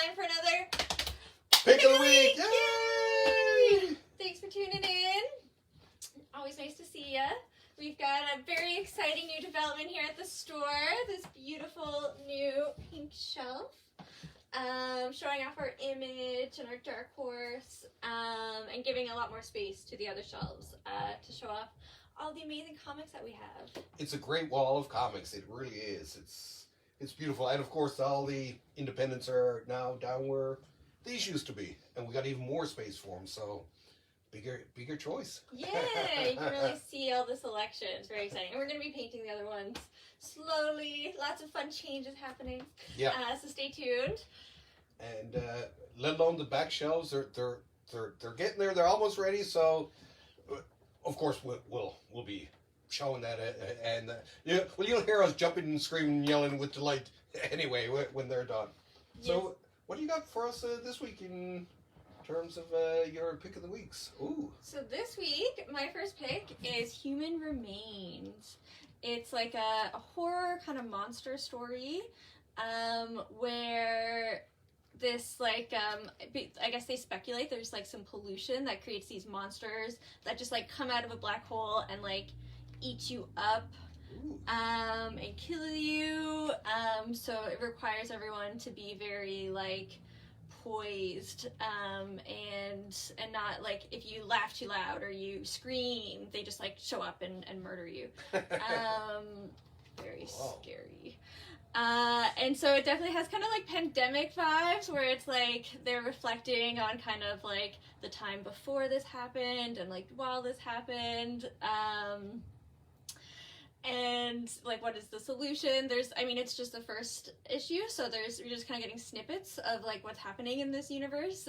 time for another Pick of the week! Yay! Thanks for tuning in. Always nice to see you. We've got a very exciting new development here at the store. This beautiful new pink shelf. Showing off our image and our dark horse, and giving a lot more space to the other shelves to show off all the amazing comics that we have. It's a great wall of comics. It really is. It's beautiful. And of course, all the independents are now down where these used to be. And we got even more space for them. So bigger choice. Yeah, you can really see all the selection. It's very exciting. And we're going to be painting the other ones slowly. Lots of fun changes happening. Yeah. So stay tuned. And let alone the back shelves, they're getting there. They're almost ready. So, of course, we'll be showing that. And you'll hear us jumping and screaming and yelling with delight anyway when they're done. Yes. So, what do you got for us this week in terms of your pick of the weeks? Ooh. So this week, my first pick is Human Remains. It's like a horror kind of monster story, where this I guess they speculate there's like some pollution that creates these monsters that just like come out of a black hole and like eat you up, and kill you. So it requires everyone to be very like poised, and not like if you laugh too loud or you scream, they just like show up and murder you. Very scary. And so it definitely has kind of like pandemic vibes where it's like they're reflecting on kind of like the time before this happened and like while this happened. And like, what is the solution? It's just the first issue, so you're just kind of getting snippets of like what's happening in this universe,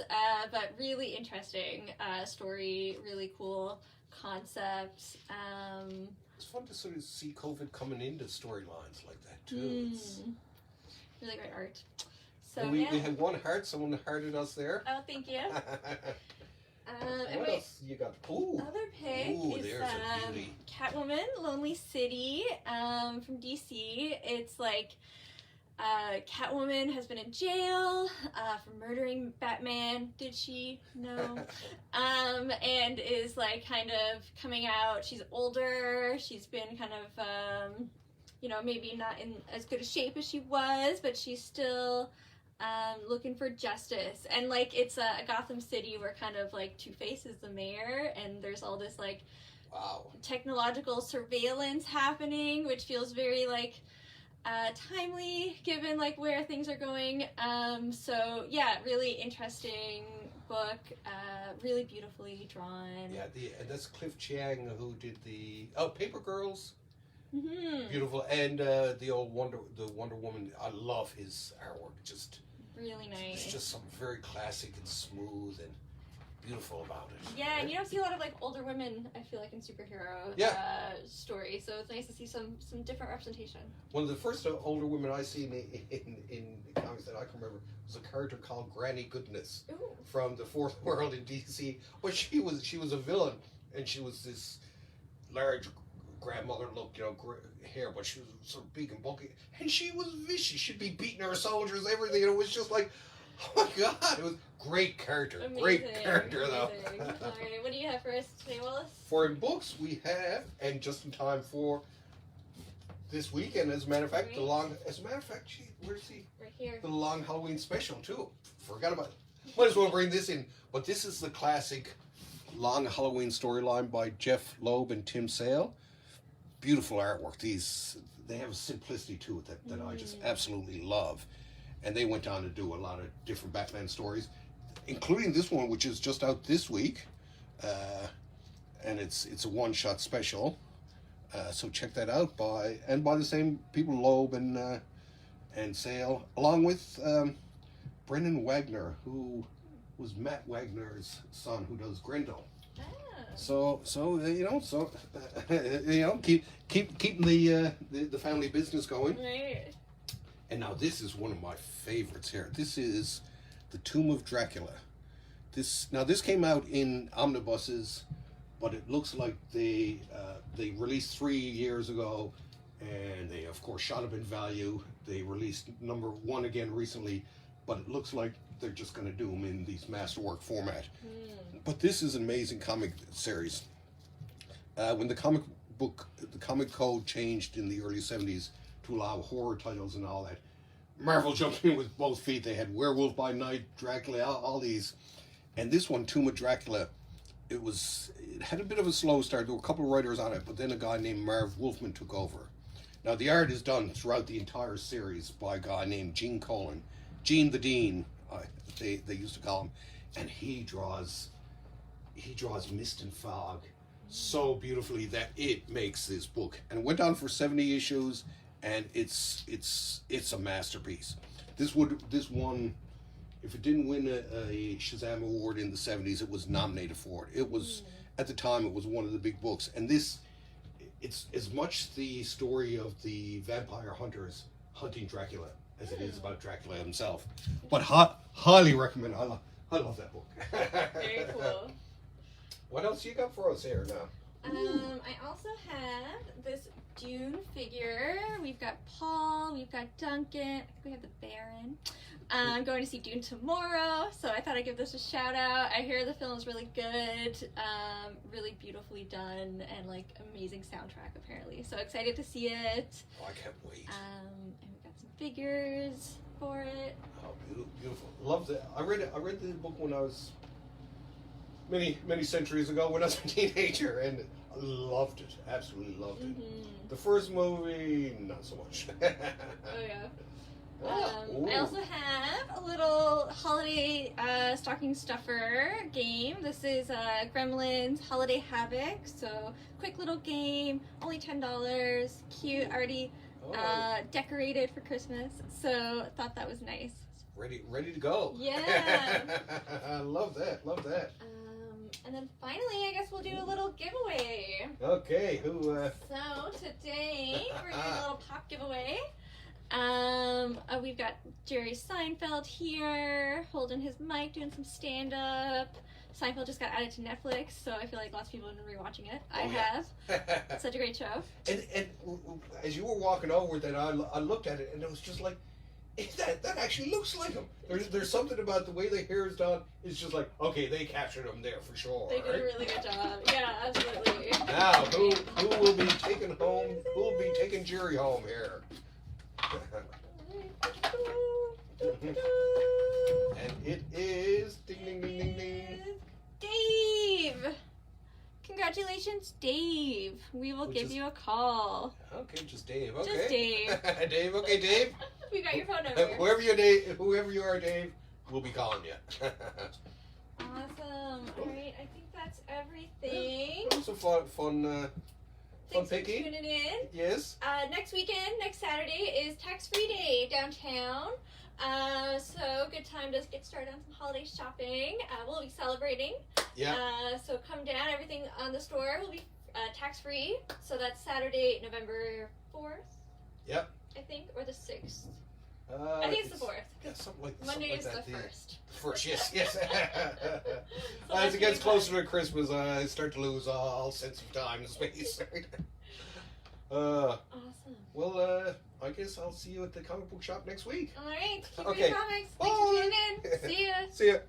but really interesting story, really cool concept. It's fun to sort of see COVID coming into storylines like that too. It's really great art. So and we had one heart. Someone hearted us there. Oh, thank you. What else you got? Ooh. Other pick is Catwoman, Lonely City, from DC. It's like Catwoman has been in jail for murdering Batman. Did she? No. And is like kind of coming out. She's older. She's been kind of, maybe not in as good a shape as she was, but she's still looking for justice. And like it's a Gotham City where kind of like Two-Face is the mayor, and there's all this like technological surveillance happening, which feels very like timely given like where things are going. So yeah, really interesting book, really beautifully drawn. Yeah, and that's Cliff Chiang who did the Paper Girls. Mm-hmm. Beautiful. And the Wonder Woman. I love his artwork. Just really nice. It's just something very classic and smooth and beautiful about it. Yeah, and you don't see a lot of like older women, I feel like, in superhero stories, so it's nice to see some different representation. One of the first older women I seen in comics that I can remember was a character called Granny Goodness. Ooh. From the Fourth World in DC. But she was a villain, and she was this large grandmother look, hair, but she was sort of big and bulky, and she was vicious. She'd be beating her soldiers, everything, and it was just like, oh my god, it was great character. Amazing, great character though. Alright, what do you have for us today, Wallace? For in books we have, and just in time for this weekend, as a matter of fact, where's he? Right here. The long Halloween special too. Forgot about it. Might as well bring this in. But this is the classic long Halloween storyline by Jeff Loeb and Tim Sale. Beautiful artwork. They have a simplicity to it that I just absolutely love. And they went on to do a lot of different Batman stories, including this one, which is just out this week. And it's a one-shot special. So check that out by the same people, Loeb and Sale, along with Brendan Wagner, who was Matt Wagner's son, who does Grendel. So keeping the family business going. Right. And now this is one of my favorites here. This is The Tomb of Dracula. This came out in omnibuses, but it looks like they released 3 years ago, and they of course shot up in value. They released number 1 again recently, but it looks like they're just going to do them in these masterwork format. But this is an amazing comic series. When the comic code changed in the early 70s to allow horror titles and all that, Marvel jumped in with both feet. They had Werewolf by Night, Dracula, all these. And this one, Tomb of Dracula, it had a bit of a slow start. There were a couple of writers on it, but then a guy named Marv Wolfman took over. Now, the art is done throughout the entire series by a guy named Gene Colan. Gene the Dean, they used to call him. And he draws mist and fog so beautifully that it makes this book. And it went on for 70 issues, and it's a masterpiece. This won, if it didn't win a Shazam award in the 70s, it was nominated for it. It was, at the time, it was one of the big books. And it's as much the story of the vampire hunters hunting Dracula as it is about Dracula himself. But highly recommend. I love that book. Very cool. What else you got for us here now? I also have this Dune figure. We've got Paul, we've got Duncan, I think we have the Baron. I'm going to see Dune tomorrow, so I thought I'd give this a shout out. I hear the film is really good, really beautifully done, and like amazing soundtrack apparently. So excited to see it. Oh, I can't wait. And we've got some figures for it. Oh, beautiful. Loved it. I read the book when I was many centuries ago when I was a teenager, and I loved it. Absolutely loved it. The first movie, not so much. Oh yeah. I also have a little holiday stocking stuffer game. This is Gremlins Holiday Havoc. So quick little game, only $10. Cute, already decorated for Christmas. So thought that was nice. Ready to go. Yeah. I love that. And then finally, I guess we'll do a little giveaway. Okay, who? So today we're doing a little pop giveaway. We've got Jerry Seinfeld here, holding his mic, doing some stand-up. Seinfeld just got added to Netflix, so I feel like lots of people have been rewatching it. I have. It's such a great show. And as you were walking over, then I looked at it, and it was just like, that actually looks like him. There's something about the way the hair is done. It's just like, okay, they captured him there for sure. They did a really good job. Yeah, absolutely. Now, who will be taking home? Who will be taking Jerry home here? And it is ding ding ding ding ding. Dave. Congratulations, Dave. We will give you a call. Okay, just Dave. Okay. Just Dave. Dave. Okay, Dave. We got your phone number. Whoever you are, Dave, we'll be calling you. Awesome. All right, I think that's everything. It was a fun Thanks picking. for tuning in. Yes. Next weekend, next Saturday, is tax-free day downtown. So good time to get started on some holiday shopping. We'll be celebrating. Yeah. So come down. Everything on the store will be tax-free. So that's Saturday, November 4th. Yep. I think, or the 6th. I think it's the 4th. Yeah, something like Monday is that. the 1st. First, yes. So As it gets closer to Christmas, I start to lose all sense of time and space. Awesome. Well, I guess I'll see you at the comic book shop next week. All right. Keep Okay. reading comics. Thanks for tuning in. See ya. See ya.